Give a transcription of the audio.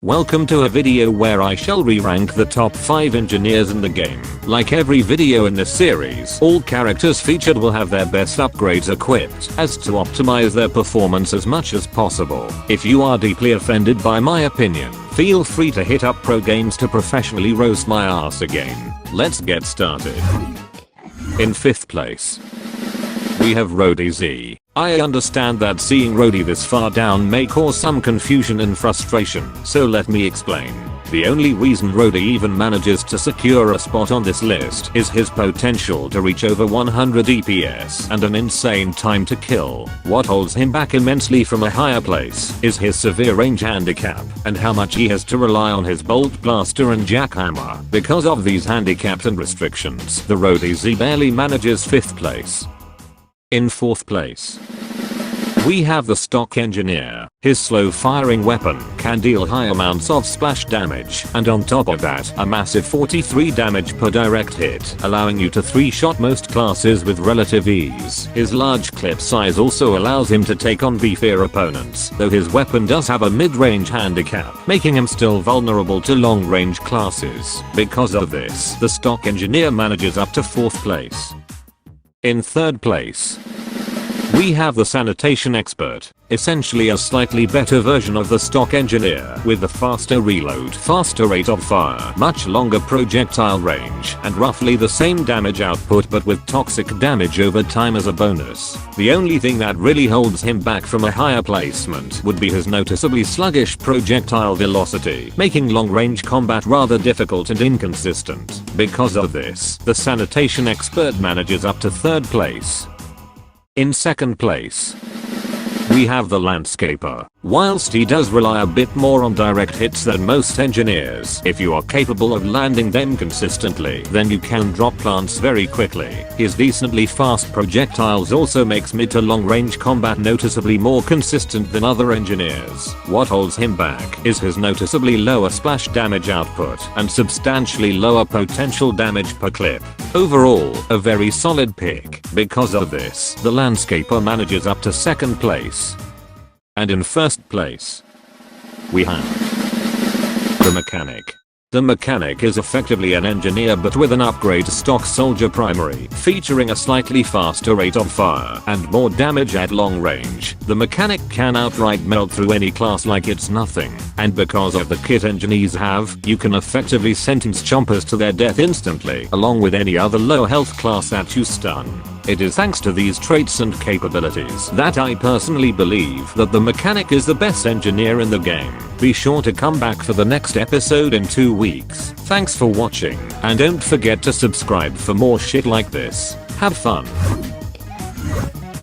Welcome to a video where I shall re-rank the top 5 engineers in the game. Like every video in this series, all characters featured will have their best upgrades equipped as to optimize their performance as much as possible. If you are deeply offended by my opinion, feel free to hit up Pro Games to professionally roast my ass again. Let's get started. In 5th place, we have Roadie Z. I understand that seeing Roadie this far down may cause some confusion and frustration, so let me explain. The only reason Roadie even manages to secure a spot on this list is his potential to reach over 100 DPS and an insane time to kill. What holds him back immensely from a higher place is his severe range handicap and how much he has to rely on his bolt blaster and jackhammer. Because of these handicaps and restrictions, the Roadie Z barely manages 5th place. In 4th place, we have the stock engineer. His slow firing weapon can deal high amounts of splash damage, and on top of that, a massive 43 damage per direct hit, allowing you to 3-shot most classes with relative ease. His large clip size also allows him to take on beefier opponents, though his weapon does have a mid-range handicap, making him still vulnerable to long-range classes. Because of this, the stock engineer manages up to 4th place. In 3rd place, we have the Sanitation Expert, essentially a slightly better version of the stock engineer with a faster reload, faster rate of fire, much longer projectile range, and roughly the same damage output but with toxic damage over time as a bonus. The only thing that really holds him back from a higher placement would be his noticeably sluggish projectile velocity, making long-range combat rather difficult and inconsistent. Because of this, the Sanitation Expert manages up to 3rd place. In 2nd place, we have the Landscaper. Whilst he does rely a bit more on direct hits than most engineers, if you are capable of landing them consistently, then you can drop plants very quickly. His decently fast projectiles also makes mid to long range combat noticeably more consistent than other engineers. What holds him back is his noticeably lower splash damage output and substantially lower potential damage per clip. Overall, a very solid pick. Because of this, the Landscaper manages up to 2nd place. And in 1st place, we have the Mechanic. The Mechanic is effectively an engineer but with an upgrade stock soldier primary, featuring a slightly faster rate of fire and more damage at long range. The Mechanic can outright melt through any class like it's nothing, and because of the kit engineers have, you can effectively sentence chompers to their death instantly, along with any other low health class that you stun. It is thanks to these traits and capabilities that I personally believe that the Mechanic is the best engineer in the game. Be sure to come back for the next episode in 2 weeks. Thanks for watching, and don't forget to subscribe for more shit like this. Have fun.